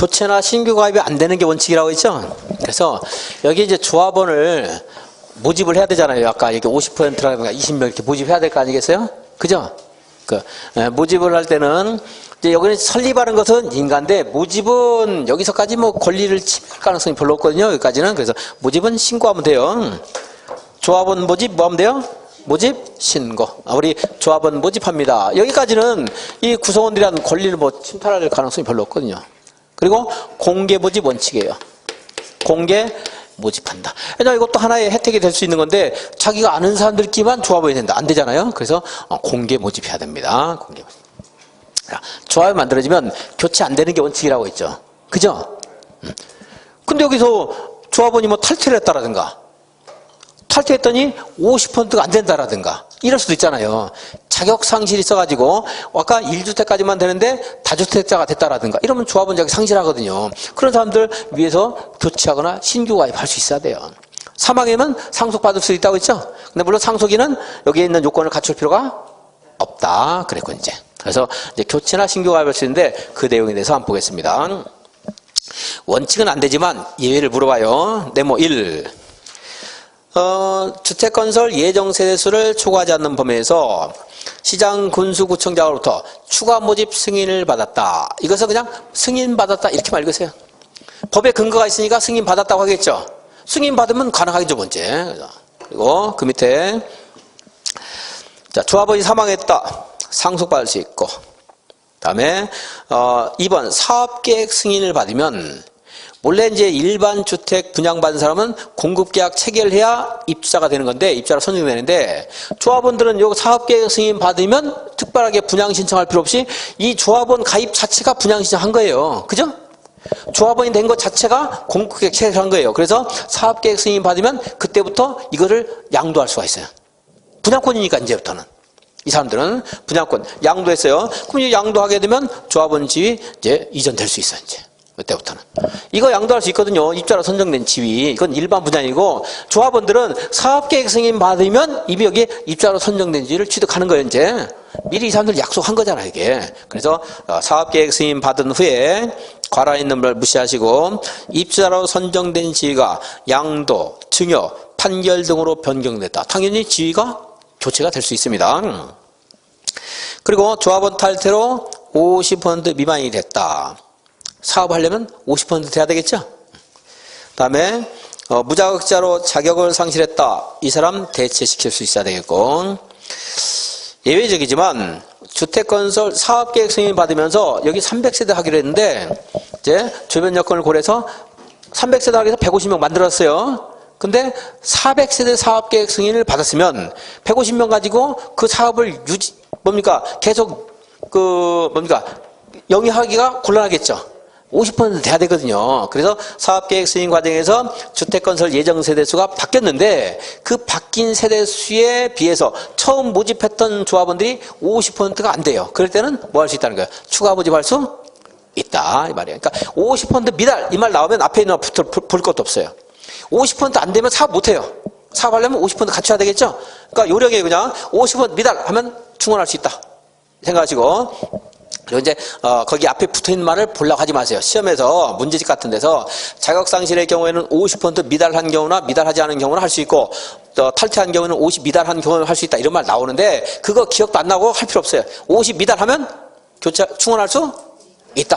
교체나 신규 가입이 안 되는 게 원칙이라고 했죠. 그래서 여기 이제 조합원을 모집을 해야 되잖아요. 아까 여기 50%라든가 20명 이렇게 모집해야 될 거 아니겠어요? 그죠? 모집을 할 때는 이제 여기는 설립하는 것은 인가인데 모집은 여기서까지 뭐 권리를 침해할 가능성이 별로 없거든요. 여기까지는. 그래서 모집은 신고하면 돼요. 조합원 모집 뭐 하면 돼요? 모집 신고. 우리 조합원 모집합니다. 여기까지는 이 구성원들이란 권리를 뭐 침탈할 가능성이 별로 없거든요. 그리고 공개 모집 원칙이에요. 공개 모집한다. 왜냐면 이것도 하나의 혜택이 될 수 있는 건데 자기가 아는 사람들끼리만 조합원이 된다. 안 되잖아요. 그래서 공개 모집해야 됩니다. 공개 모집. 조합이 만들어지면 교체 안 되는 게 원칙이라고 했죠. 그죠? 근데 여기서 조합원이 뭐 탈퇴를 했다라든가 탈퇴했더니 50%가 안 된다라든가 이럴 수도 있잖아요. 자격 상실이 있어가지고 아까 1주택까지만 되는데 다주택자가 됐다라든가 이러면 조합원 자격 상실하거든요. 그런 사람들 위해서 교체하거나 신규 가입할 수 있어야 돼요. 사망이면 상속받을 수 있다고 했죠. 근데 물론 상속인은 여기에 있는 요건을 갖출 필요가 없다 그랬고 이제 그래서 이제 교체나 신규 가입할 수 있는데 그 내용에 대해서 한번 보겠습니다. 원칙은 안 되지만 예외를 물어봐요. 네모 1. 주택건설 예정세대수를 초과하지 않는 범위에서 시장 군수구청장으로부터 추가 모집 승인을 받았다. 이것은 그냥 승인받았다 이렇게만 읽으세요. 법에 근거가 있으니까 승인받았다고 하겠죠. 승인받으면 가능하겠죠 번째. 그리고 그 밑에 자 조합원이 사망했다. 상속받을 수 있고 다음에 2번 사업계획 승인을 받으면 원래 이제 일반 주택 분양받은 사람은 공급계약 체결해야 입주자가 되는 건데 입주자로 선정되는데 조합원들은 요 사업계획 승인 받으면 특별하게 분양 신청할 필요 없이 이 조합원 가입 자체가 분양 신청한 거예요. 그죠? 조합원이 된 것 자체가 공급계약 체결한 거예요. 그래서 사업계획 승인 받으면 그때부터 이거를 양도할 수가 있어요. 분양권이니까 이제부터는. 이 사람들은 분양권 양도했어요. 그럼 이 양도하게 되면 조합원 지위 이제 이전될 수 있어요. 이제 그때부터는 이거 양도할 수 있거든요. 입주자로 선정된 지위 이건 일반 분양이고 조합원들은 사업계획 승인 받으면 이미 여기 입주자로 선정된 지위를 취득하는 거예요. 이제 미리 이 사람들 약속한 거잖아요. 이게 그래서 사업계획 승인 받은 후에 관할 있는 걸 무시하시고 입주자로 선정된 지위가 양도, 증여, 판결 등으로 변경됐다. 당연히 지위가 교체가 될 수 있습니다. 그리고 조합원 탈퇴로 50% 미만이 됐다. 사업하려면 50% 돼야 되겠죠? 그 다음에 무자격자로 자격을 상실했다. 이 사람 대체시킬 수 있어야 되겠고 예외적이지만 주택건설 사업계획 승인 받으면서 여기 300세대 하기로 했는데 이제 주변 여건을 고려해서 300세대 하기 위해서 150명 만들었어요. 근데 400세대 사업계획 승인을 받았으면 150명 가지고 그 사업을 계속 영위하기가 곤란하겠죠. 50% 돼야 되거든요. 그래서 사업계획 승인 과정에서 주택건설 예정세대수가 바뀌었는데 그 바뀐 세대수에 비해서 처음 모집했던 조합원들이 50%가 안 돼요. 그럴 때는 뭐 할 수 있다는 거예요? 추가 모집할 수 있다 이 말이에요. 그러니까 50% 미달 이 말 나오면 앞에 있는 것부터 볼 것도 없어요. 50% 안 되면 사업 못 해요. 사업하려면 50% 갖춰야 되겠죠? 그러니까 요령에 그냥 50% 미달 하면 충원할 수 있다. 생각하시고. 그리고 이제, 거기 앞에 붙어 있는 말을 보려고 하지 마세요. 시험에서 문제집 같은 데서 자격상실의 경우에는 50% 미달한 경우나 미달하지 않은 경우는 할 수 있고, 탈퇴한 경우는 50 미달한 경우는 할 수 있다. 이런 말 나오는데, 그거 기억도 안 나고 할 필요 없어요. 50 미달하면 충원할 수 있다.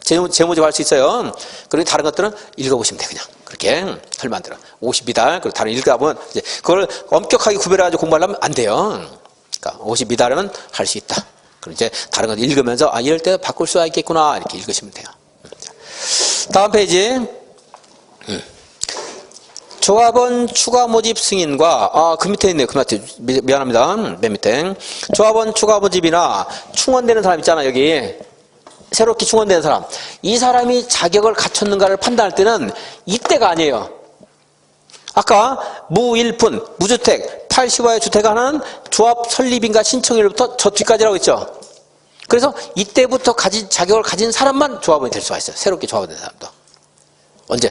재모집 할 수 있어요. 그리고 다른 것들은 읽어보시면 돼, 그냥. 그렇게 설만 들어. 50 미달, 그리고 다른 읽어보면, 이제 그걸 엄격하게 구별해가지고 공부하려면 안 돼요. 그러니까 50 미달하면 할 수 있다. 그럼 이제 다른 거 읽으면서, 이럴 때 바꿀 수가 있겠구나. 이렇게 읽으시면 돼요. 다음 페이지. 조합원 추가 모집 승인과, 그 밑에 있네요. 그 밑에. 미안합니다. 맨 밑에. 조합원 추가 모집이나 충원되는 사람 있잖아, 여기. 새롭게 충원된 사람. 이 사람이 자격을 갖췄는가를 판단할 때는 이때가 아니에요. 아까 무일푼, 무주택, 80와의 주택 하나는 조합 설립인가 신청일부터 저 뒤까지라고 했죠. 그래서 이때부터 자격을 가진 사람만 조합원이 될 수가 있어요. 새롭게 조합원된 사람도. 언제?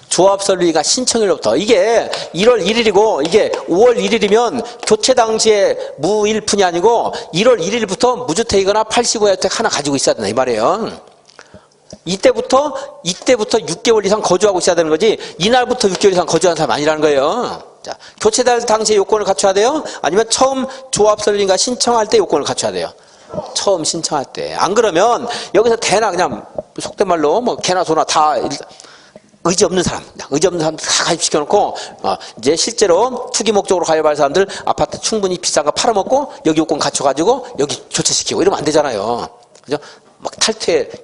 조합 설립인가 신청일부터. 이게 1월 1일이고 이게 5월 1일이면 교체 당시에 무일푼이 아니고 1월 1일부터 무주택이거나 85의 주택 하나 가지고 있어야 된다 이 말이에요. 이때부터 6개월 이상 거주하고 있어야 되는 거지, 이날부터 6개월 이상 거주한 사람 아니라는 거예요. 자, 교체될 당시에 요건을 갖춰야 돼요? 아니면 처음 조합 설립인가 신청할 때 요건을 갖춰야 돼요? 처음 신청할 때. 안 그러면 여기서 대나 그냥 속된 말로 뭐 개나 소나 다 의지 없는 사람 다 가입시켜놓고 이제 실제로 투기 목적으로 가입할 사람들 아파트 충분히 비싼 거 팔아먹고 여기 요건 갖춰가지고 여기 교체시키고 이러면 안 되잖아요. 그죠? 막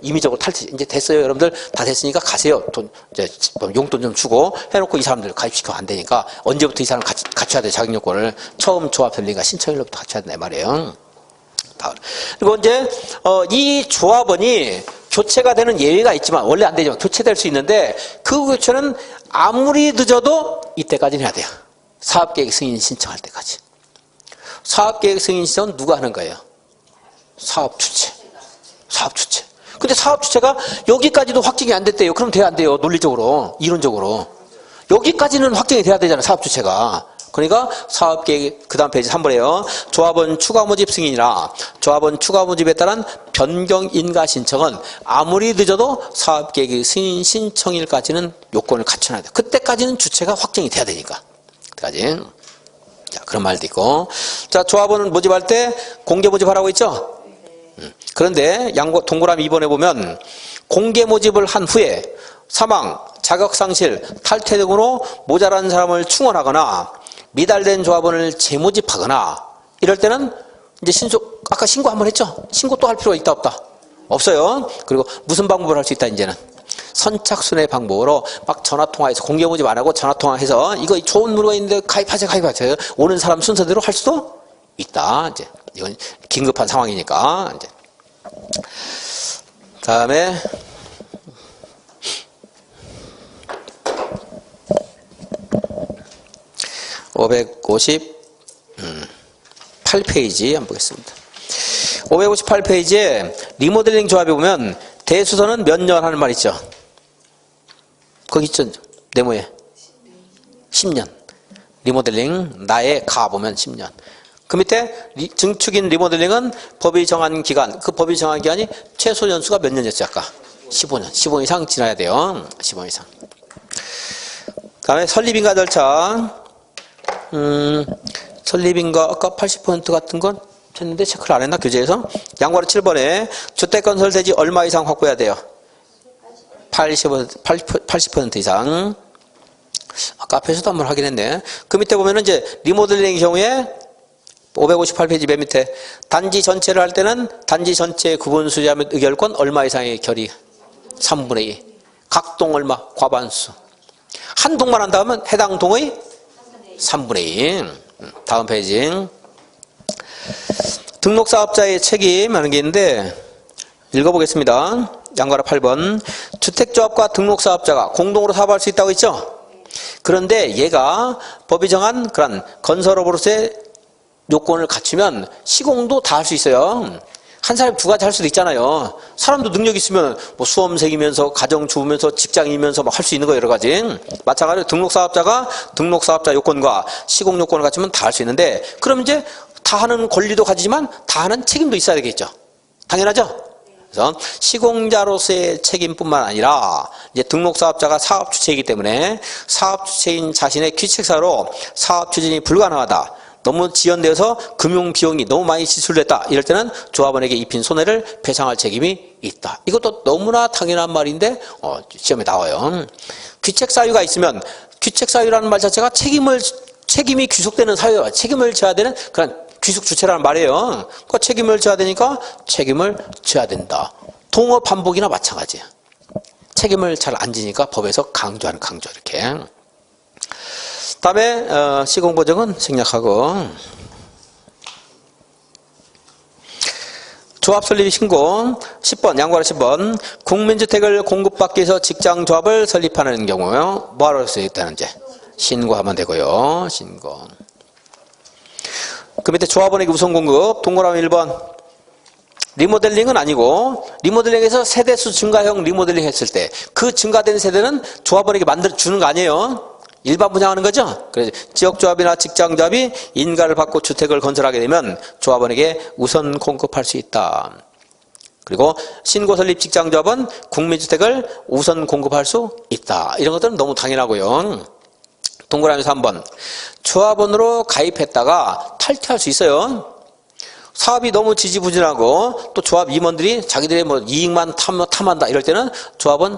임의적으로 탈퇴, 이제 됐어요. 여러분들 다 됐으니까 가세요. 돈, 이제 용돈 좀 주고 해놓고 이 사람들 가입시키면 안 되니까 언제부터 이 사람 갖춰야 돼, 자격 요건을. 처음 조합 설립인가 신청일로부터 갖춰야 된다, 말이에요. 그리고 이제, 이 조합원이 교체가 되는 예외가 있지만, 원래 안 되지만 교체될 수 있는데, 그 교체는 아무리 늦어도 이때까지는 해야 돼요. 사업계획 승인 신청할 때까지. 사업계획 승인 신청은 누가 하는 거예요? 사업주체. 근데 사업주체가 여기까지도 확정이 안 됐대요. 그럼 돼야 안 돼요. 논리적으로, 이론적으로. 여기까지는 확정이 돼야 되잖아요. 사업주체가. 그러니까 사업계획, 그 다음 페이지 3번에요. 조합원 추가 모집 승인이나 조합원 추가 모집에 따른 변경 인가 신청은 아무리 늦어도 사업계획 승인 신청일까지는 요건을 갖춰놔야 돼요. 그때까지는 주체가 확정이 돼야 되니까. 그때까지. 자, 그런 말도 있고. 자, 조합원은 모집할 때 공개 모집하라고 했죠? 그런데 동그라미 2번에 보면 공개 모집을 한 후에 사망, 자격상실, 탈퇴 등으로 모자란 사람을 충원하거나 미달된 조합원을 재모집하거나 이럴 때는 이제 아까 신고 한번 했죠? 신고 또 할 필요가 있다 없다? 없어요. 그리고 무슨 방법을 할 수 있다 이제는? 선착순의 방법으로 막 전화통화해서 공개 모집 안 하고 전화통화해서 이거 좋은 물건 있는데 가입하세요. 오는 사람 순서대로 할 수도 있다. 이제 이건 긴급한 상황이니까. 이제 다음에 558페이지 한번 보겠습니다. 558페이지에 리모델링 조합에 보면 대수선은 몇 년 하는 말 있죠? 거기 있죠? 네모에 10년. 리모델링 나의 가 보면 10년. 그 밑에 증축인 리모델링은 법이 정한 기간, 그 법이 정한 기간이 최소 연수가 몇 년이었어요? 아까 15년. 15년 이상 지나야 돼요. 15년 이상. 다음에 설립인가 절차. 설립인가 아까 80% 같은 건 했는데 체크를 안 했나 교재에서? 양괄호 7번에 주택건설 대지 얼마 이상 확보해야 돼요? 80% 이상. 아까 앞에서도 한번 하긴 했네. 그 밑에 보면은 이제 리모델링의 경우에 558페이지 맨 밑에 단지 전체를 할 때는 단지 전체 구분 수지 및 의결권 얼마 이상의 결의 3분의 2. 각 동 얼마? 과반수. 한 동만 한다면 해당 동의 3분의 2. 다음 페이지. 등록사업자의 책임 하는 게 있는데 읽어보겠습니다. 양괄호 8번. 주택조합과 등록사업자가 공동으로 사업할 수 있다고 했죠? 그런데 얘가 법이 정한 그런 건설업으로서의 요건을 갖추면 시공도 다 할 수 있어요. 한 사람이 두 가지 할 수도 있잖아요. 사람도 능력 있으면 뭐 수험생이면서 가정 주우면서 직장이면서 막 할 수 있는 거 여러 가지. 마찬가지로 등록사업자가 등록사업자 요건과 시공 요건을 갖추면 다 할 수 있는데 그럼 이제 다 하는 권리도 가지지만 다 하는 책임도 있어야 되겠죠. 당연하죠. 그래서 시공자로서의 책임뿐만 아니라 이제 등록사업자가 사업주체이기 때문에 사업주체인 자신의 규칙사로 사업 추진이 불가능하다. 너무 지연되어서 금융비용이 너무 많이 지출됐다. 이럴 때는 조합원에게 입힌 손해를 배상할 책임이 있다. 이것도 너무나 당연한 말인데 시험에 나와요. 귀책사유가 있으면 귀책사유라는 말 자체가 책임이 귀속되는 사유와 책임을 져야 되는 그런 귀속주체라는 말이에요. 그러니까 책임을 져야 되니까 책임을 져야 된다. 동업 반복이나 마찬가지예요. 책임을 잘 안 지니까 법에서 강조하는 강조 이렇게. 다음에 시공보증은 생략하고 조합설립 신고 10번 양괄호 10번 국민주택을 공급받기 위해서 직장조합을 설립하는 경우요. 뭐하러 할 수 있다는지 신고하면 되고요. 신고. 그 밑에 조합원에게 우선 공급 동그라미 1번 리모델링은 아니고 리모델링에서 세대수 증가형 리모델링 했을 때 그 증가된 세대는 조합원에게 만들어 주는 거 아니에요. 일반 분양하는 거죠. 그래서 지역조합이나 직장조합이 인가를 받고 주택을 건설하게 되면 조합원에게 우선 공급할 수 있다. 그리고 신고 설립 직장조합은 국민주택을 우선 공급할 수 있다. 이런 것들은 너무 당연하고요. 동그라미 3번. 조합원으로 가입했다가 탈퇴할 수 있어요. 사업이 너무 지지부진하고 또 조합 임원들이 자기들의 뭐 이익만 탐한다 이럴 때는 조합은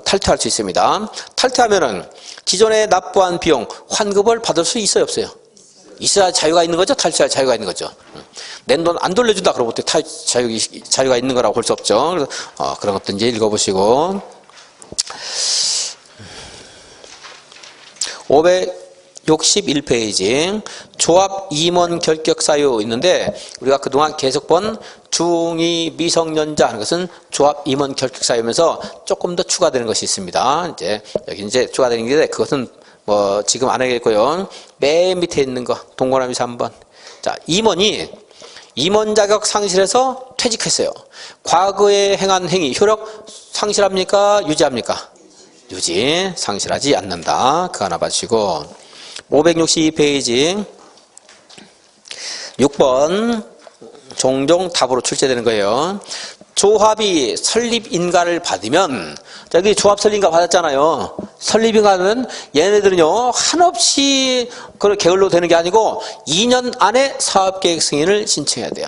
탈퇴할 수 있습니다. 탈퇴하면은 기존에 납부한 비용 환급을 받을 수 있어요, 없어요? 있어야 자유가 있는 거죠. 탈퇴할 자유가 있는 거죠. 낸 돈 안 돌려준다 그러면 어떻게 자유가 있는 거라고 볼 수 없죠. 그래서 그런 것도 이제 읽어보시고. 561페이지 조합 임원 결격 사유 있는데 우리가 그동안 계속 본 중2 미성년자 하는 것은 조합 임원 결격 사유면서 조금 더 추가되는 것이 있습니다. 이제 여기 이제 추가되는 게 그것은 뭐 지금 안 하겠고요. 맨 밑에 있는 거 동그라미 3번. 자, 임원이 임원 자격 상실해서 퇴직했어요. 과거에 행한 행위 효력 상실합니까? 유지합니까? 유지, 상실하지 않는다. 그거 하나 봐주시고 562페이지 6번 종종 답으로 출제되는 거예요. 조합이 설립인가를 받으면 여기 조합 설립인가 받았잖아요. 설립인가는 얘네들은요 한없이 그 게을러 되는 게 아니고 2년 안에 사업계획 승인을 신청해야 돼요.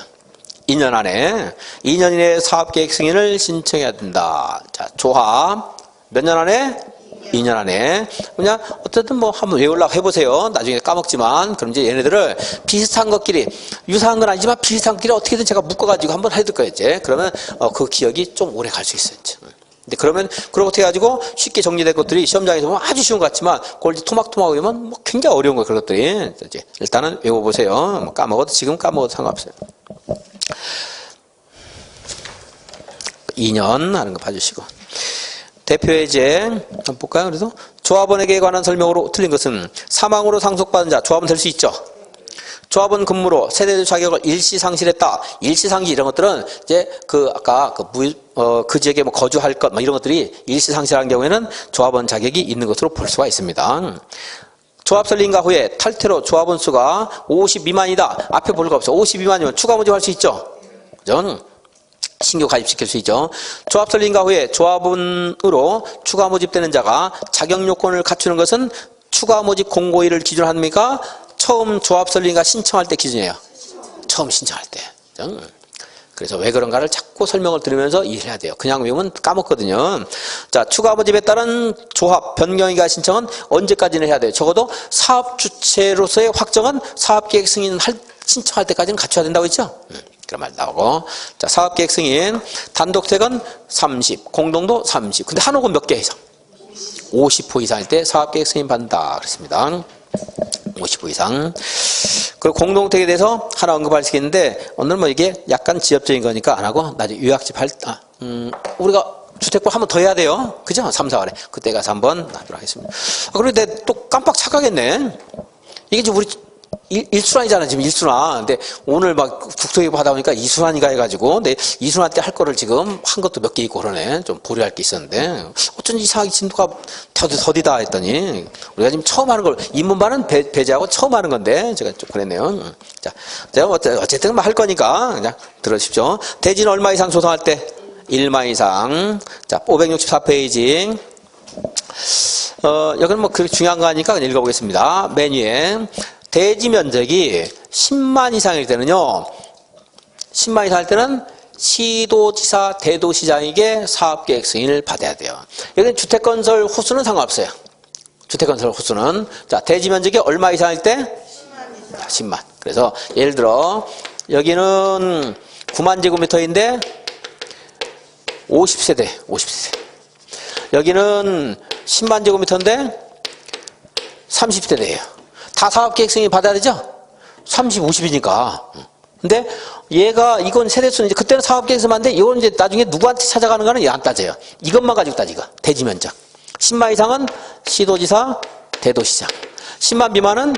2년 이내에 사업계획 승인을 신청해야 된다. 자, 조합 몇 년 안에? 2년 안에. 그냥 어쨌든 뭐 한번 외우려고 해보세요. 나중에 까먹지만. 그럼 이제 얘네들을 비슷한 것끼리 유사한 건 아니지만 비슷한 것끼리 어떻게든 제가 묶어가지고 한번 해둘 거예요. 이제. 그러면 그 기억이 좀 오래 갈 수 있어요. 이제. 근데 그러면 그렇게 해가지고 쉽게 정리된 것들이 시험장에서 보면 아주 쉬운 것 같지만 그걸 이제 토막토막 외우면 뭐 굉장히 어려운 거예요. 그런 것들이. 이제 일단은 외워보세요. 뭐 까먹어도 지금 까먹어도 상관없어요. 2년 하는 거 봐주시고. 대표해제 한번 볼까요? 그래서 조합원에게 관한 설명으로 틀린 것은 사망으로 상속받은 자 조합원 될 수 있죠. 조합원 근무로 세대주 자격을 일시 상실했다. 일시 상실 이런 것들은 이제 아까 그 지역에 뭐 거주할 것 이런 것들이 일시 상실한 경우에는 조합원 자격이 있는 것으로 볼 수가 있습니다. 조합 설립인가 후에 탈퇴로 조합원 수가 50 미만이다. 앞에 볼 거 없어. 50 미만이면 추가 모집할 수 있죠. 그죠? 신규 가입시킬 수 있죠. 조합 설립인가 후에 조합원으로 추가 모집되는 자가 자격 요건을 갖추는 것은 추가 모집 공고일을 기준으로 합니까? 처음 조합 설립인가 신청할 때 기준이에요. 처음 신청할 때. 그래서 왜 그런가를 자꾸 설명을 드리면서 이해를 해야 돼요. 그냥 외우면 까먹거든요. 자, 추가 모집에 따른 조합 변경인가 신청은 언제까지는 해야 돼요? 적어도 사업 주체로서의 확정은 사업계획 승인 신청할 때까지는 갖춰야 된다고 했죠? 그런 말 나오고. 자, 사업계획 승인. 단독택은 30, 공동도 30. 근데 한옥은 몇 개 이상? 50호 이상일 때 사업계획 승인 받는다. 그랬습니다. 50호 이상. 그리고 공동택에 대해서 하나 언급할 수 있는데, 오늘 뭐 이게 약간 지엽적인 거니까 안 하고, 나중에 요약집 우리가 주택법 한 번 더 해야 돼요. 그죠? 3, 4월에. 그때 가서 한번 하도록 하겠습니다. 그런데 내가 또 깜빡 착각했네. 이게 지금 우리 1순환이잖아, 지금 1순환. 근데 오늘 막 국토기부 하다 보니까 2순환인가 해가지고, 근데 2순환 때 할 거를 지금 한 것도 몇 개 있고 그러네. 좀 보류할 게 있었는데, 어쩐지 이상하게 진도가 더디다 했더니, 우리가 지금 처음 하는 걸, 입문반은 배제하고 처음 하는 건데, 제가 좀 그랬네요. 자, 제가 어쨌든 할 거니까, 그냥 들어주십시오. 대지는 얼마 이상 조성할 때? 1마 이상. 자, 564페이지. 여기는 뭐 그렇게 중요한 거 아니까 그냥 읽어보겠습니다. 맨 위에. 대지 면적이 10만 이상일 때는요, 10만 이상 할 때는 시도지사, 대도시장에게 사업계획 승인을 받아야 돼요. 여기는 주택건설 호수는 상관없어요. 주택건설 호수는. 자, 대지 면적이 얼마 이상일 때? 10만. 그래서 예를 들어, 여기는 9만 제곱미터인데, 50세대. 여기는 10만 제곱미터인데, 30세대예요. 다 사업계획 승인 받아야 되죠? 30, 50이니까. 근데 이건 세대수는 이제 그때는 사업계획 승인인데 이건 이제 나중에 누구한테 찾아가는 거는 안 따져요. 이것만 가지고 따지고. 대지 면적. 10만 이상은 시도지사, 대도시장. 10만 미만은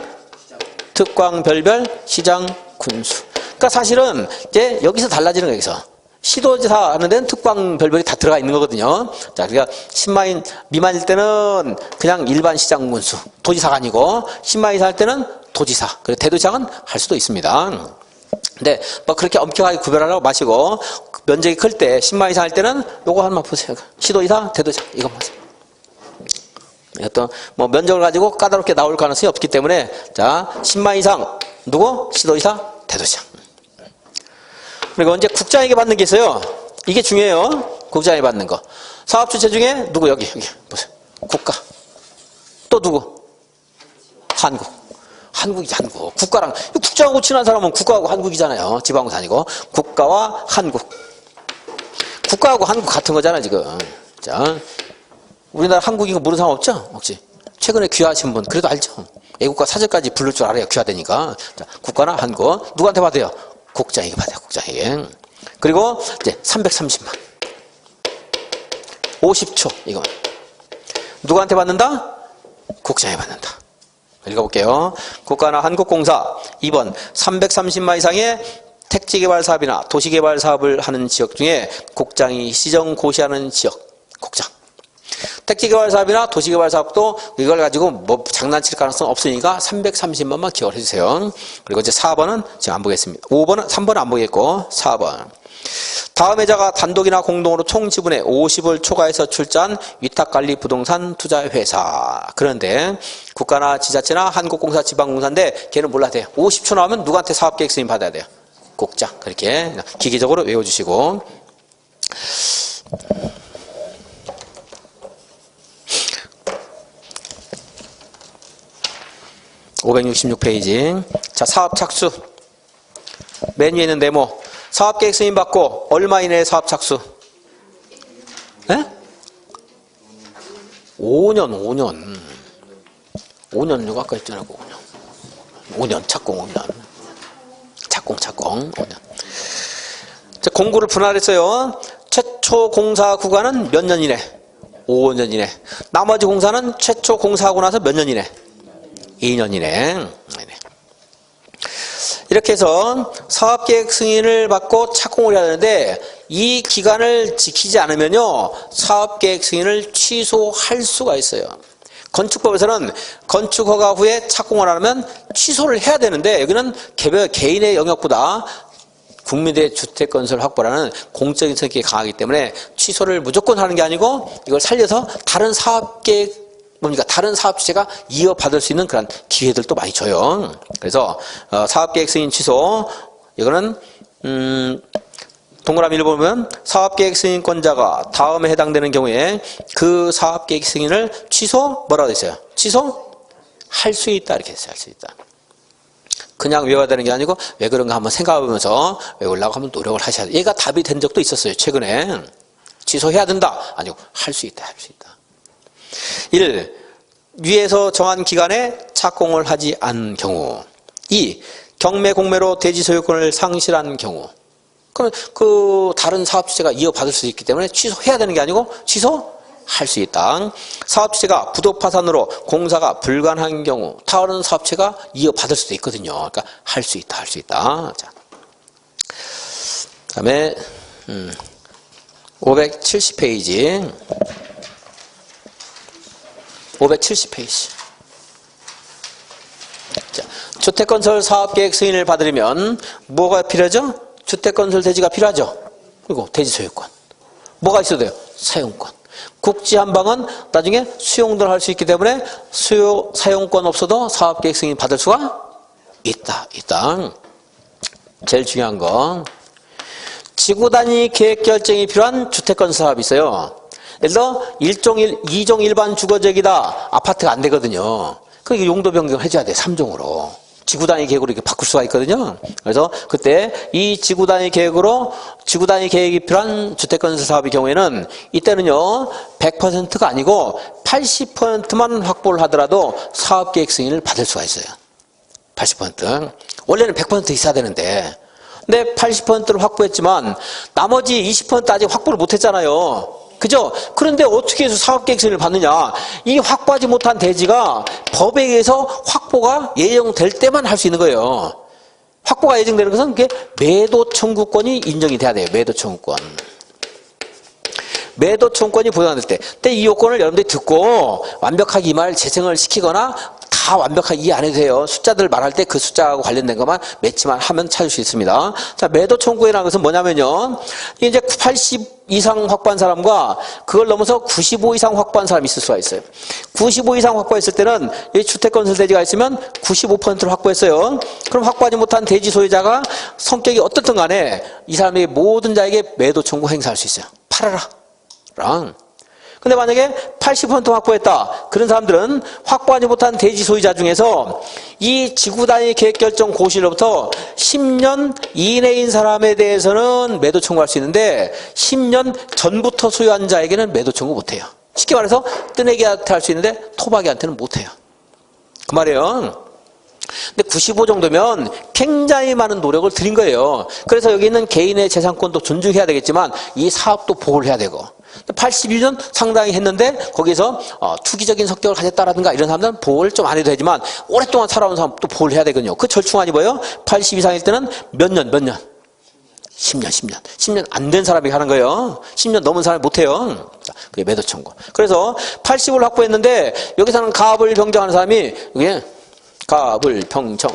특광, 별별, 시장, 군수. 그러니까 사실은 이제 여기서 달라지는 거예요, 여기서. 시도지사 하는 데는 특광, 별별이 다 들어가 있는 거거든요. 자, 그러니까 10만 미만일 때는 그냥 일반 시장 군수, 도지사가 아니고 10만 이상 할 때는 도지사, 그리고 대도시장은 할 수도 있습니다. 근데 뭐 그렇게 엄격하게 구별하라고 마시고 면적이 클 때 10만 이상 할 때는 요거 한번 보세요. 시도 이상, 대도장 이것만 보세요. 어떤 뭐 면적을 가지고 까다롭게 나올 가능성이 없기 때문에 자 10만 이상 누구? 시도 이상, 대도장. 그리고 이제 국장에게 받는 게 있어요. 이게 중요해요. 국장에게 받는 거. 사업 주체 중에 누구 여기 보세요. 국가. 또 누구? 한국. 한국이지 한국. 국가랑 국장하고 친한 사람은 국가하고 한국이잖아요. 지방으로 다니고 국가와 한국. 국가하고 한국 같은 거잖아 지금. 자, 우리나라 한국인 거 모르는 사람 없죠? 혹시 최근에 귀화하신 분 그래도 알죠? 애국가 사절까지 부를 줄 알아요. 귀화되니까. 자, 국가나 한국 누구한테 받아요? 국장에게 받아요. 국장에게. 그리고 이제 330만 50초 이거 누구한테 받는다? 국장에 받는다. 읽어볼게요. 국가나 한국공사 2번 330만 이상의 택지개발 사업이나 도시개발 사업을 하는 지역 중에 국장이 시정 고시하는 지역 국장. 택지개발 사업이나 도시개발 사업도 이걸 가지고 뭐 장난칠 가능성 없으니까 330만만 기억을 해주세요. 그리고 이제 4번은 지금 안 보겠습니다. 5번은 3번은 안 보겠고 4번. 다음 회자가 단독이나 공동으로 총 지분의 50을 초과해서 출자한 위탁관리 부동산 투자회사. 그런데 국가나 지자체나 한국공사 지방공사인데 걔는 몰라야 돼요. 50초 나오면 누구한테 사업계획 승인 받아야 돼요? 국장. 그렇게 기계적으로 외워주시고 566페이지. 자, 사업 착수. 맨 위에 있는 네모. 사업계획 승인 받고 얼마 이내에 사업 착수? 네? 5년. 5년 누가 아까 했잖아. 5년. 착공 5년. 착공 5년. 자, 공구를 분할했어요. 최초 공사 구간은 몇 년 이내? 5년 이내. 나머지 공사는 최초 공사하고 나서 몇 년 이내? 2년 이내. 이렇게 해서 사업계획 승인을 받고 착공을 해야 되는데 이 기간을 지키지 않으면요 사업계획 승인을 취소할 수가 있어요. 건축법에서는 건축허가 후에 착공을 하면 취소를 해야 되는데 여기는 개인의 영역보다 국민들의 주택건설 확보라는 공적인 성격이 강하기 때문에 취소를 무조건 하는 게 아니고 이걸 살려서 다른 사업계획 다른 사업 주체가 이어받을 수 있는 그런 기회들도 많이 줘요. 그래서 사업계획 승인 취소 이거는 동그라미를 보면 사업계획 승인권자가 다음에 해당되는 경우에 그 사업계획 승인을 뭐라고 했어요? 취소할 수 있다 이렇게 했어요. 할 수 있다. 그냥 외워야 되는 게 아니고 왜 그런가 한번 생각해보면서 외우려고 하면 노력을 하셔야 돼요. 얘가 답이 된 적도 있었어요. 최근에 취소해야 된다 아니고 할 수 있다. 1. 위에서 정한 기간에 착공을 하지 않은 경우. 2. 경매 공매로 대지 소유권을 상실한 경우. 그럼 그 다른 사업 주체가 이어받을 수 있기 때문에 취소해야 되는 게 아니고 취소할 수 있다. 사업 주체가 부도 파산으로 공사가 불가능한 경우 다른 사업체가 이어받을 수도 있거든요. 그러니까 할 수 있다. 자. 그다음에 570페이지. 570페이지. 자, 주택건설 사업계획 승인을 받으려면 뭐가 필요하죠? 주택건설 대지가 필요하죠. 그리고 대지 소유권. 뭐가 있어야 돼요? 사용권. 국지 한 방은 나중에 수용들 할 수 있기 때문에 사용권 없어도 사업계획 승인 받을 수가 있다. 제일 중요한 거. 지구 단위 계획 결정이 필요한 주택건설 사업이 있어요. 예를 들어 2종 일반 주거지역이다. 아파트가 안 되거든요. 그러니까 용도 변경을 해줘야 돼. 3종으로. 지구 단위 계획으로 이렇게 바꿀 수가 있거든요. 그래서 그때 이 지구 단위 계획이 필요한 주택건설 사업의 경우에는 이때는요 100%가 아니고 80%만 확보를 하더라도 사업계획 승인을 받을 수가 있어요. 80%. 원래는 100% 있어야 되는데 근데 80%를 확보했지만 나머지 20% 아직 확보를 못했잖아요. 그죠? 그런데 어떻게 해서 사업계획 승인을 받느냐? 이 확보하지 못한 대지가 법에 의해서 확보가 예정될 때만 할 수 있는 거예요. 확보가 예정되는 것은 그게 매도 청구권이 인정이 돼야 돼요. 매도 청구권. 매도 청구권이 보장될 때. 근데 이 요건을 여러분들이 듣고 완벽하게 이 말을 재생을 시키거나 다 다 완벽하게 이해 안 해도 돼요. 숫자들 말할 때 그 숫자하고 관련된 것만 맺지만 하면 찾을 수 있습니다. 자, 매도 청구회라는 것은 뭐냐면요. 이제 80 이상 확보한 사람과 그걸 넘어서 95 이상 확보한 사람이 있을 수가 있어요. 95 이상 확보했을 때는 이 주택건설 대지가 있으면 95%를 확보했어요. 그럼 확보하지 못한 대지 소유자가 성격이 어떻든 간에 이 사람이 모든 자에게 매도 청구 행사할 수 있어요. 팔아라. 랑. 근데 만약에 80% 확보했다. 그런 사람들은 확보하지 못한 대지 소유자 중에서 이 지구단위 계획결정 고시로부터 10년 이내인 사람에 대해서는 매도 청구할 수 있는데 10년 전부터 소유한 자에게는 매도 청구 못해요. 쉽게 말해서 뜨내기한테 할 수 있는데 토박이한테는 못해요. 그 말이에요. 근데 95 정도면 굉장히 많은 노력을 들인 거예요. 그래서 여기 있는 개인의 재산권도 존중해야 되겠지만 이 사업도 보호를 해야 되고 81년 상당히 했는데 거기서 투기적인 성격을 가졌다라든가 이런 사람들은 보호를 좀 안 해도 되지만 오랫동안 살아온 사람도 보호를 해야 되거든요. 그 절충안이 뭐예요? 80 이상일 때는 몇 년? 10년 안 된 사람이 하는 거예요. 10년 넘은 사람이 못해요. 그게 매도 청구. 그래서 80을 확보했는데 여기서는 가압을 병정하는 사람이 이게 가압을 병정.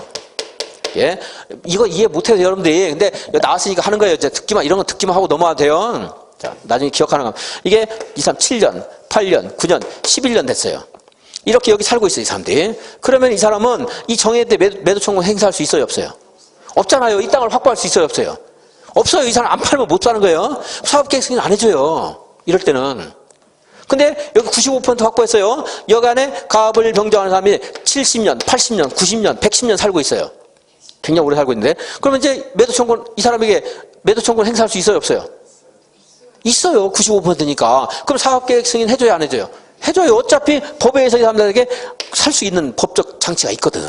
예, 이거 이해 못해서 여러분들이 근데 나왔으니까 하는 거예요. 이제 듣기만 이런 거 듣기만 하고 넘어가도 돼요. 자, 나중에 기억하는 거. 이게 2, 3, 7년, 8년, 9년, 11년 됐어요. 이렇게 여기 살고 있어요, 이 사람들이. 그러면 이 사람은 이 정해 때 매도 청구 행사할 수 있어요, 없어요? 없잖아요. 이 땅을 확보할 수 있어요, 없어요? 없어요. 이 사람 안 팔면 못 사는 거예요. 사업계획 승인 안 해줘요. 이럴 때는. 근데 여기 95% 확보했어요. 여간에 가압을 병정하는 사람이 70년, 80년, 90년, 110년 살고 있어요. 굉장히 오래 살고 있는데. 그러면 이제 매도 청구, 이 사람에게 매도 청구를 행사할 수 있어요, 없어요? 있어요. 95%니까. 그럼 사업계획 승인 해줘야 안 해줘요? 해줘요. 어차피 법에 의해서 이 사람들에게 살 수 있는 법적 장치가 있거든.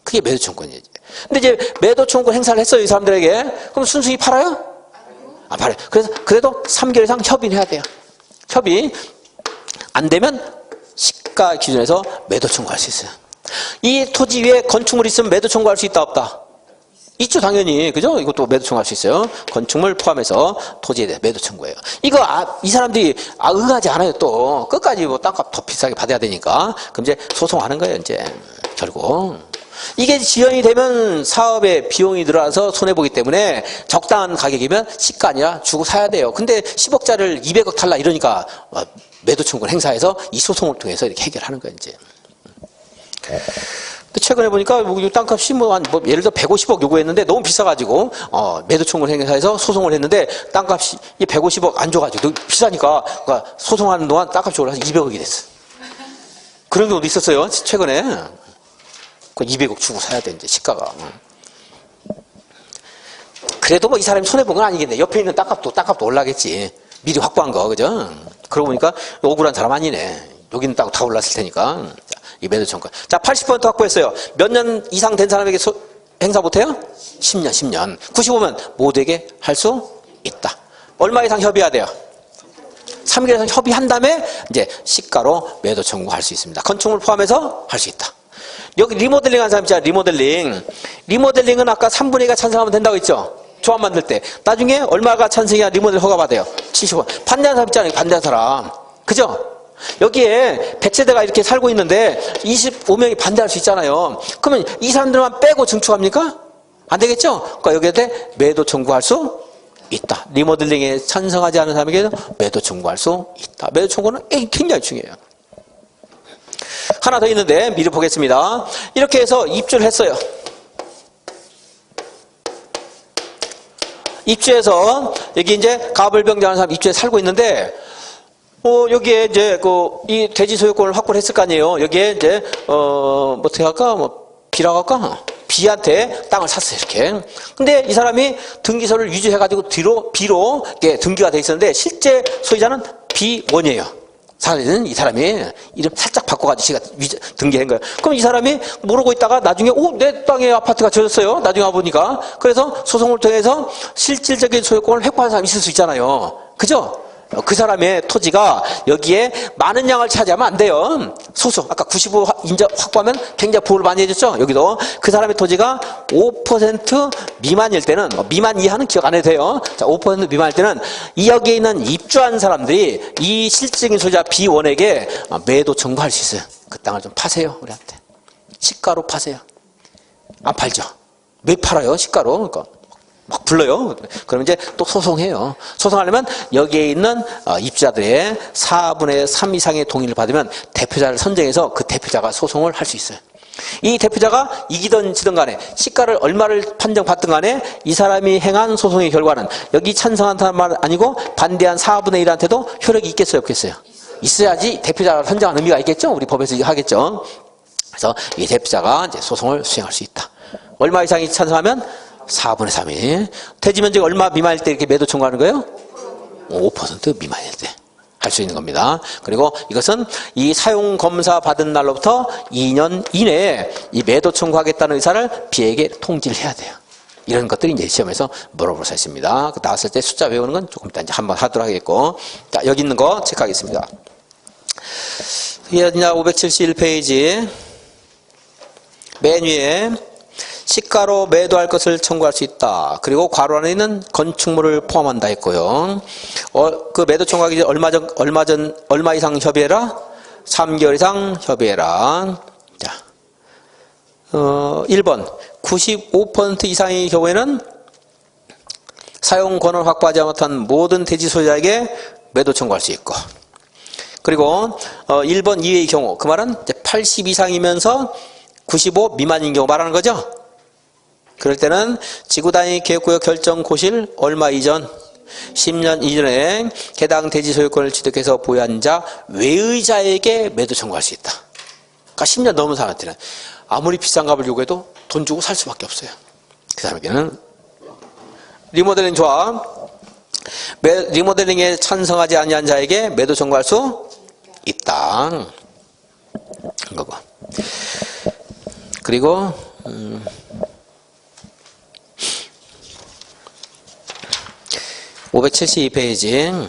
그게 매도 청구이지. 근데 이제 매도 청구 행사를 했어요. 이 사람들에게. 그럼 순수히 팔아요? 안 팔아요. 그래서 그래도 3개월 이상 협의를 해야 돼요. 협의. 안 되면 시가 기준에서 매도 청구할 수 있어요. 이 토지 위에 건축물이 있으면 매도 청구할 수 있다, 없다? 있죠, 당연히. 그죠? 이것도 매도 청구할 수 있어요. 건축물 포함해서 토지에 대해 매도 청구해요. 이거, 이 사람들이, 응하지 않아요, 또. 끝까지 뭐 땅값 더 비싸게 받아야 되니까. 그럼 이제 소송하는 거예요, 이제. 결국. 이게 지연이 되면 사업에 비용이 들어와서 손해보기 때문에 적당한 가격이면 시가 아니라 주고 사야 돼요. 근데 10억짜리를 200억 탈라 이러니까 매도 청구를 행사해서 이 소송을 통해서 이렇게 해결하는 거예요, 이제. 근데 최근에 보니까 땅값이 예를 들어 150억 요구했는데 너무 비싸가지고 매도 청구를 행사해서 소송을 했는데 땅값이 150억 안 줘가지고 비싸니까 그러니까 소송하는 동안 땅값이 올라서 200억이 됐어. 그런 경우도 있었어요, 최근에. 그 200억 주고 사야 돼, 이제 시가가. 그래도 뭐 이 사람이 손해본 건 아니겠네. 옆에 있는 땅값도 올라겠지. 미리 확보한 거, 그죠? 그러고 보니까 억울한 사람 아니네. 여기는 땅 다 올랐을 테니까. 이 매도 청구. 자, 80% 확보했어요. 몇 년 이상 된 사람에게 행사 못해요? 10년. 95면 모두에게 할 수 있다. 얼마 이상 협의해야 돼요? 3개월 이상 협의한 다음에 이제 시가로 매도 청구할 수 있습니다. 건축물 포함해서 할 수 있다. 여기 리모델링 한 사람 있잖아요. 리모델링은 아까 3분의 2가 찬성하면 된다고 했죠? 조합 만들 때. 나중에 얼마가 찬성해야 리모델 허가받아요? 70원. 반대하는 사람 있잖아요. 반대하는 사람. 그죠? 여기에 100세대가 이렇게 살고 있는데 25명이 반대할 수 있잖아요. 그러면 이 사람들만 빼고 증축합니까? 안 되겠죠? 그러니까 여기에 매도 청구할 수 있다. 리모델링에 찬성하지 않은 사람에게는 매도 청구할 수 있다. 매도 청구는 굉장히 중요해요. 하나 더 있는데 미리 보겠습니다. 이렇게 해서 입주를 했어요. 입주해서 여기 이제 가압을 병정하는 사람 입주해 살고 있는데 여기에 이제 이 대지 소유권을 확보를 했을 거 아니에요. 여기에 이제 어떻게 할까? B라고 할까? B한테 땅을 샀어요, 이렇게. 근데 이 사람이 등기소를 유지해가지고 B로 등기가 돼 있었는데 실제 소유자는 B1이에요. 이 사람이 이름 살짝 바꿔가지고 지가 등기한 거예요. 그럼 이 사람이 모르고 있다가 나중에 내 땅에 아파트가 지어졌어요. 나중에 와보니까. 그래서 소송을 통해서 실질적인 소유권을 획득한 사람이 있을 수 있잖아요. 그죠? 그 사람의 토지가 여기에 많은 양을 차지하면 안 돼요. 소수. 아까 95 인정 확보하면 굉장히 보호를 많이 해줬죠. 여기도 그 사람의 토지가 5% 미만일 때는 미만 이하는 기억 안 해도 돼요. 자, 5% 미만일 때는 이 여기에 있는 입주한 사람들이 이 실질적인 소유자 B1에게 매도 청구할 수 있어요. 그 땅을 좀 파세요, 우리한테. 시가로 파세요. 안 팔죠. 왜 팔아요? 시가로. 그러니까 막 불러요. 그러면 이제 또 소송해요. 소송하려면 여기에 있는 입주자들의 4분의 3 이상의 동의를 받으면 대표자를 선정해서 그 대표자가 소송을 할 수 있어요. 이 대표자가 이기든 지든 간에 시가를 얼마를 판정받든 간에 이 사람이 행한 소송의 결과는 여기 찬성한다는 말 아니고 반대한 4분의 1한테도 효력이 있겠어요? 없겠어요? 있어야지 대표자를 선정하는 의미가 있겠죠? 우리 법에서 하겠죠. 그래서 이 대표자가 이제 소송을 수행할 수 있다. 얼마 이상이 찬성하면 4분의 3이. 대지 면적이 얼마 미만일 때 이렇게 매도 청구하는 거예요? 5% 미만일 때 할 수 있는 겁니다. 그리고 이것은 이 사용 검사 받은 날로부터 2년 이내에 이 매도 청구하겠다는 의사를 비에게 통지를 해야 돼요. 이런 것들이 이제 시험에서 물어볼 수 있습니다. 나왔을 때 숫자 외우는 건 조금 이따 이제 한번 하도록 하겠고. 자, 여기 있는 거 체크하겠습니다. 이제 571페이지. 맨 위에 시가로 매도할 것을 청구할 수 있다. 그리고 괄호 안에 있는 건축물을 포함한다 했고요. 그 매도 청구하기 전 얼마 이상 협의해라? 3개월 이상 협의해라. 자, 1번 95% 이상의 경우에는 사용 권을 확보하지 못한 모든 대지 소유자에게 매도 청구할 수 있고, 그리고 1번 이외의 경우, 그 말은 80 이상이면서 95 미만인 경우 말하는 거죠. 그럴 때는 지구단위 계획구역 결정 고실 얼마 이전, 10년 이전에 해당 대지 소유권을 취득해서 보유한 자 외의 자에게 매도 청구할 수 있다. 그러니까 10년 넘은 사람한테는 아무리 비싼 값을 요구해도 돈 주고 살 수밖에 없어요. 그 사람에게는 리모델링 조합, 리모델링에 찬성하지 아니한 자에게 매도 청구할 수 있다. 이거고. 그리고 572페이지.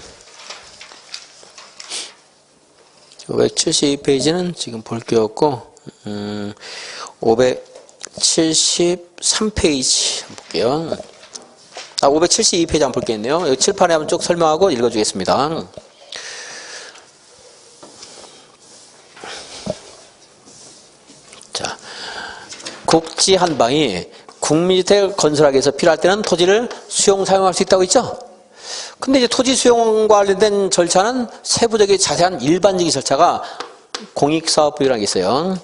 572페이지는 지금 볼 게 없고, 573페이지 한번 볼게요. 572페이지 한번 볼게요. 여기 칠판에 한번 쭉 설명하고 읽어주겠습니다. 자, 국지 한방이 국민주택을 건설하기 위해서 필요할 때는 토지를 수용 사용할 수 있다고 있죠? 근데 이제 토지 수용과 관련된 절차는 세부적인 자세한 일반적인 절차가 공익사업부라는 게 있어요.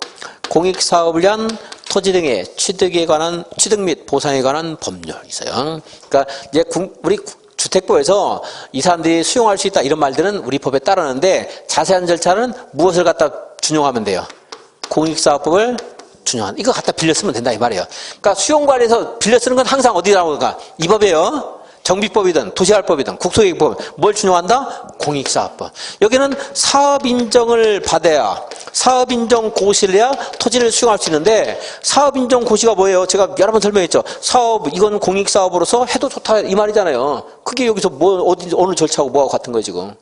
공익사업을 위한 토지 등의 취득에 관한, 취득 및 보상에 관한 법률이 있어요. 그러니까 이제 우리 주택부에서 이 사람들이 수용할 수 있다 이런 말들은 우리 법에 따르는데 자세한 절차는 무엇을 갖다 준용하면 돼요? 공익사업법을 준용하는, 이거 갖다 빌려 쓰면 된다 이 말이에요. 그러니까 수용관리에서 빌려 쓰는 건 항상 어디 나오는가? 이 법이에요. 정비법이든 도시활법이든 국토계획법, 뭘 준용한다? 공익사업법. 여기는 사업인정을 받아야, 사업인정 고시를 해야 토지를 수용할 수 있는데, 사업인정 고시가 뭐예요? 제가 여러 번 설명했죠. 사업, 이건 공익사업으로서 해도 좋다 이 말이잖아요. 그게 여기서 뭐 어느 절차하고 뭐하고 같은 거예요 지금?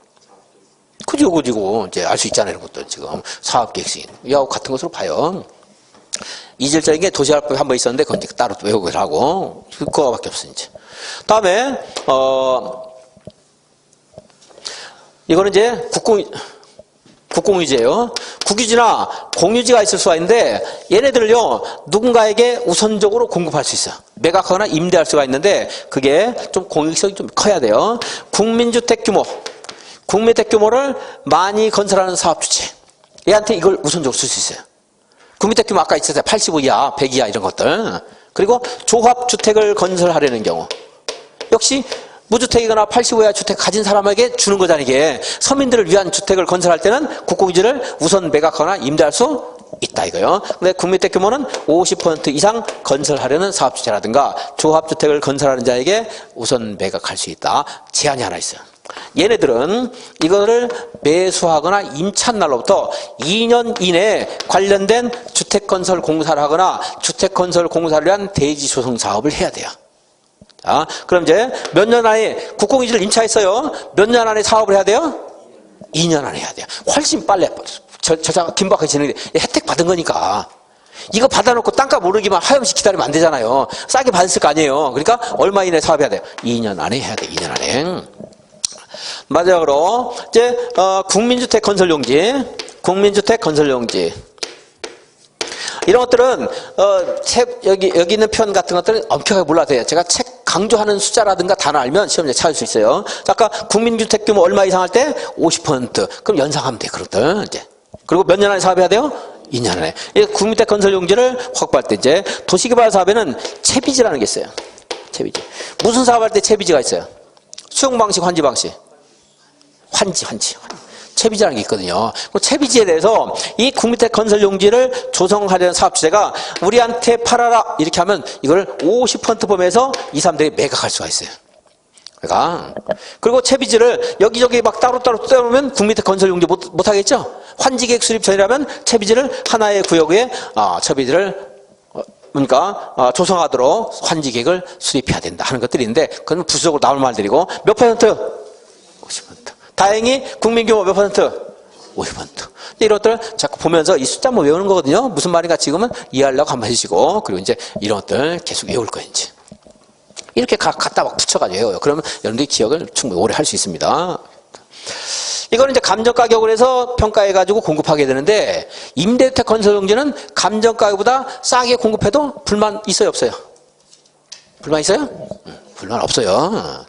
그죠, 그지고 이제 알 수 있잖아요, 이런 것도 지금 사업계획서인 이하고 같은 것으로 봐요. 이질적인 게 도시활법이 한 번 있었는데 그건 이제 따로 외우기를 하고 그거밖에 없어 이제. 다음에 이거는 이제 국공유지예요. 국유지나 공유지가 있을 수가 있는데 얘네들을요 누군가에게 우선적으로 공급할 수 있어요. 매각하거나 임대할 수가 있는데 그게 좀 공익성이 좀 커야 돼요. 국민주택 규모를 많이 건설하는 사업주체, 얘한테 이걸 우선적으로 쓸 수 있어요. 국민주택 규모 아까 있었어요. 85 이하, 100 이하 이런 것들. 그리고 조합주택을 건설하려는 경우 역시 무주택이거나 85 이하 주택 가진 사람에게 주는 거잖아요. 이게 서민들을 위한 주택을 건설할 때는 국공유지를 우선 매각하거나 임대할 수 있다 이거요. 근데 국민주택 규모는 50% 이상 건설하려는 사업주체라든가 조합주택을 건설하는 자에게 우선 매각할 수 있다. 제한이 하나 있어요. 얘네들은 이거를 매수하거나 임차한 날로부터 2년 이내에 관련된 주택건설 공사를 하거나 주택건설 공사를 위한 대지조성 사업을 해야 돼요. 자, 그럼 이제 몇 년 안에 국공유지를 임차했어요. 몇 년 안에 사업을 해야 돼요? 2년 안에 해야 돼요. 훨씬 빨리 절차가 긴박해지는 게 혜택 받은 거니까. 이거 받아놓고 땅값 오르기만 하염없이 기다리면 안 되잖아요. 싸게 받았을 거 아니에요. 그러니까 얼마 이내에 사업해야 돼요? 2년 안에 해야 돼요. 2년 안에. 마지막으로 이제 국민주택 건설용지. 이런 것들은 여기 있는 표현 같은 것들은 엄격하게 몰라도 돼요. 제가 책 강조하는 숫자라든가 단어 알면 시험에 찾을 수 있어요. 자, 아까 국민주택 규모 얼마 이상 할 때 50%. 그럼 연상하면 돼. 그것들 이제. 그리고 몇 년 안에 사업해야 돼요? 2년 안에. 국민주택 건설 용지를 확보할 때 이제 도시개발 사업에는 채비지라는 게 있어요. 채비지. 무슨 사업할 때 채비지가 있어요? 수용 방식, 환지 방식. 환지. 채비지라는 게 있거든요. 그 채비지에 대해서 이 국민주택 건설 용지를 조성하려는 사업 주체가 우리한테 팔아라 이렇게 하면 이걸 50% 범위에서 2, 3대에 매각할 수가 있어요. 그러니까 그리고 채비지를 여기저기 막 따로따로 떼어놓으면 국민주택 건설 용지 못 하겠죠. 환지계획 수립 전이라면 채비지를 하나의 구역에 채비지를 그러니까 조성하도록 환지계획을 수립해야 된다 하는 것들이 있는데 그건 부수적으로 나올 말들이고 몇 퍼센트? 50%. 다행히 국민규모 몇 퍼센트? 50%. 이런 것들 자꾸 보면서 이 숫자 외우는 거거든요. 무슨 말인가 지금은 이해하려고 한번 해주시고 그리고 이제 이런 것들 계속 외울 거예요. 이제. 이렇게 갖다 막 붙여가지고 외워요. 그러면 여러분들이 기억을 충분히 오래 할 수 있습니다. 이거는 이제 감정가격을 해서 평가해가지고 공급하게 되는데 임대주택 건설용지는 감정가격보다 싸게 공급해도 불만 있어요? 없어요? 불만 있어요? 불만 없어요.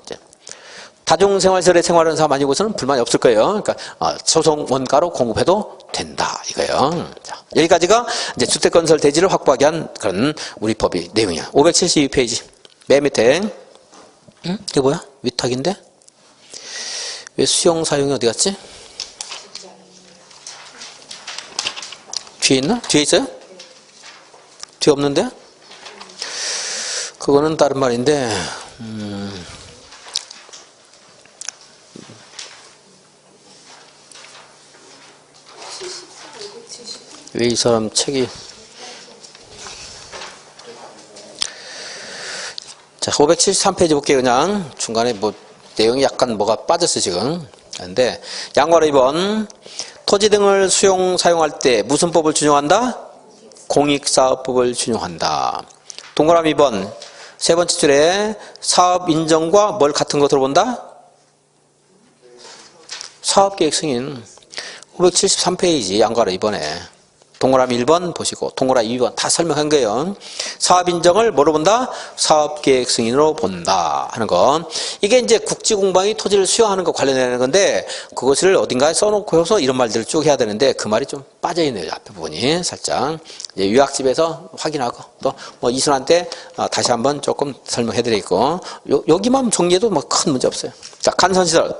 다중생활시설에 생활하는 사람 아니고서는 불만이 없을 거예요. 그러니까 소송 원가로 공급해도 된다 이거예요. 자, 여기까지가 이제 주택건설 대지를 확보하게 한 그런 우리 법의 내용이야. 572페이지 맨 밑에 이게 뭐야? 위탁인데? 왜 수용 사용이 어디 갔지? 뒤에 있나? 뒤에 있어요? 뒤에 없는데? 그거는 다른 말인데 왜 이 사람 책이 자 573페이지 볼게요. 그냥 중간에 뭐 내용이 약간 뭐가 빠졌어 지금. 근데 양괄호 2번 토지 등을 사용할 때 무슨 법을 준용한다? 공익사업법을 준용한다. 동그라미 2번 세 번째 줄에 사업 인정과 뭘 같은 거 들어본다? 사업계획 승인 573페이지 양괄호 2번에 동그라미 1번 보시고 동그라미 2번 다 설명한 거예요. 사업 인정을 뭐로 본다? 사업계획 승인으로 본다 하는 거. 이게 이제 국지공방이 토지를 수용하는 거 관련되는 건데 그것을 어딘가에 써놓고서 이런 말들을 쭉 해야 되는데 그 말이 좀 빠져있네요. 앞에 부분이 살짝. 이제 요약집에서 확인하고 또 뭐 이순환 때 다시 한번 조금 설명해드리고 여기만 정리해도 뭐 큰 문제 없어요. 자, 간선시설.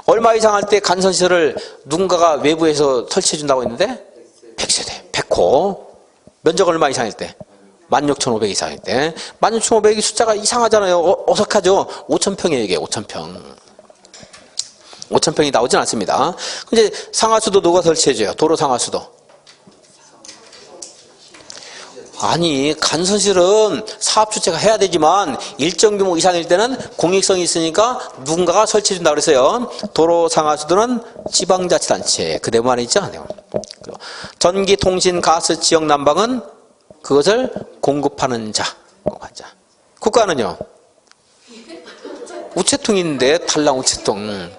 얼마 이상 할 때 간선시설을 누군가가 외부에서 설치해준다고 했는데 100세대, 100호. 면적 얼마 이상일 때? 16,500 이상일 때. 16,500이 숫자가 이상하잖아요. 어색하죠? 5,000평이에요, 이게 5,000평. 5,000평이 나오진 않습니다. 근데 상하수도 누가 설치해줘요? 도로 상하수도. 아니, 간선실은 사업주체가 해야 되지만 일정 규모 이상일 때는 공익성이 있으니까 누군가가 설치해준다 그랬어요. 도로 상하수도는 지방자치단체. 그 내용만 있죠? 전기, 통신, 가스, 지역 난방은 그것을 공급하는 자. 국가는요? 우체통인데 탈랑 우체통.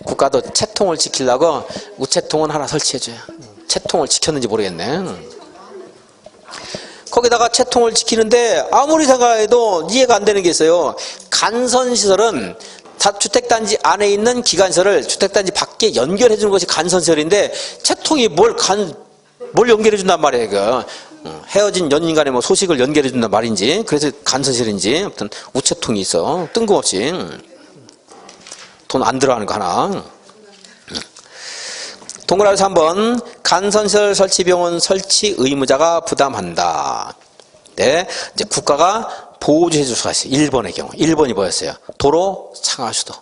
국가도 채통을 지키려고 우체통은 하나 설치해줘요. 채통을 지켰는지 모르겠네. 거기다가 채통을 지키는데 아무리 생각해도 이해가 안 되는 게 있어요. 간선시설은 주택단지 안에 있는 기관시설을 주택단지 밖에 연결해 주는 것이 간선시설인데 채통이 뭘 연결해 준단 말이에요. 이거. 헤어진 연인 간에 뭐 소식을 연결해 준단 말인지 그래서 간선시설인지 아무튼 우체통이 있어. 뜬금없이 돈 안 들어가는 거 하나. 동그라미 3번 간선시설 설치 비용은 설치 의무자가 부담한다. 네, 이제 국가가 보조해 줄 수가 있어요. 1번의 경우. 1번이 뭐였어요? 도로 상하수도.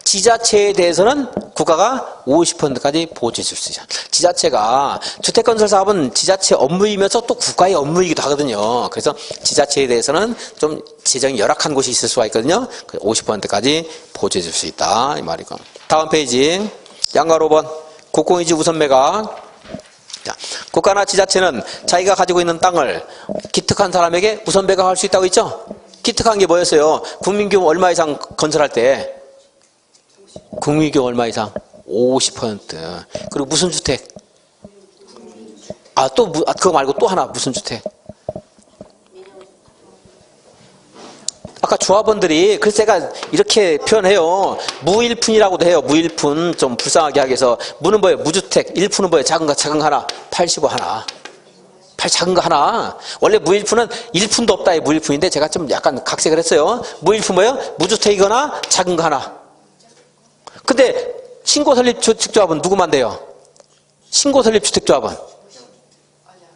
지자체에 대해서는 국가가 50%까지 보조해 줄 수 있어요. 지자체가 주택건설 사업은 지자체 업무이면서 또 국가의 업무이기도 하거든요. 그래서 지자체에 대해서는 좀 재정이 열악한 곳이 있을 수가 있거든요. 50%까지 보조해 줄 수 있다. 이 말이고. 다음 페이지 양괄호 5번 국공유지 우선 매각. 자, 국가나 지자체는 자기가 가지고 있는 땅을 기특한 사람에게 우선 매각할 수 있다고 했죠? 기특한 게 뭐였어요? 국민규모 얼마 이상 건설할 때? 국민규모 얼마 이상? 50%. 그리고 무슨 주택? 그거 말고 또 하나 무슨 주택? 아까 조합원들이 그래서 제가 이렇게 표현해요. 무일푼이라고도 해요. 무일푼 좀 불쌍하게 하기 위해서. 무는 뭐예요? 무주택. 일푼은 뭐예요? 작은 거 하나. 85 하나. 작은 거 하나. 원래 무일푼은 일푼도 없다. 이 무일푼인데 제가 좀 약간 각색을 했어요. 무일푼 뭐예요? 무주택이거나 작은 거 하나. 근데 신고설립주택조합은 누구만 돼요? 신고설립주택조합은.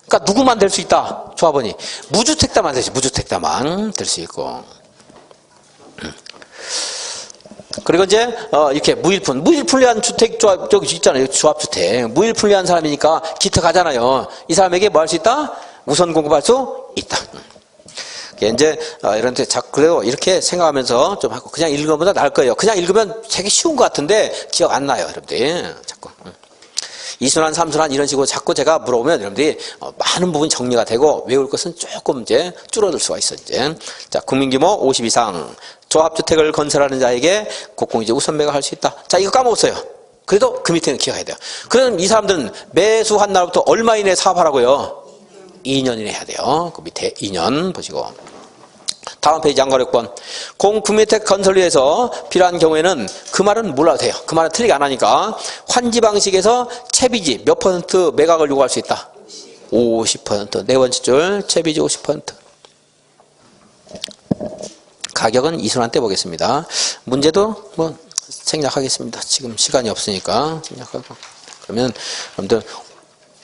그러니까 누구만 될 수 있다. 조합원이. 무주택다만 되지. 무주택다만 될 수 있고. 그리고 이제 이렇게 무일푼을 위한 주택조합 저기 있잖아요. 조합주택. 무일푼을 위한 사람이니까 기타 가잖아요. 이 사람에게 뭐 할 수 있다? 우선 공급할 수 있다. 이제 이런 데 자꾸 이렇게 생각하면서 좀 하고 그냥 읽으면 보다 나을 거예요. 그냥 읽으면 되게 쉬운 것 같은데 기억 안 나요, 여러분들. 자꾸. 이순환, 삼순환 이런 식으로 자꾸 제가 물어보면 여러분들이 많은 부분이 정리가 되고 외울 것은 조금 이제 줄어들 수가 있어, 이제. 자, 국민규모 50 이상. 조합주택을 건설하는 자에게 국공유지 우선 매각할 수 있다. 자, 이거 까먹었어요. 그래도 그 밑에는 기억해야 돼요. 그럼 이 사람들은 매수한 날부터 얼마 이내에 사업하라고요? 2년 이내 해야 돼요. 그 밑에 2년 보시고. 다음 페이지 양가력권. 공국민주택 건설 위해서 필요한 경우에는 그 말은 몰라도 돼요. 그 말은 틀리게 안 하니까. 환지 방식에서 채비지 몇 퍼센트 매각을 요구할 수 있다? 50%. 네 번째 줄 채비지 50%. 가격은 이순환 때 보겠습니다. 문제도 뭐 생략하겠습니다. 지금 시간이 없으니까 생략하고. 그러면 여러분들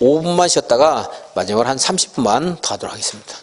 5분만 쉬었다가 마지막으로 한 30분만 더 하도록 하겠습니다.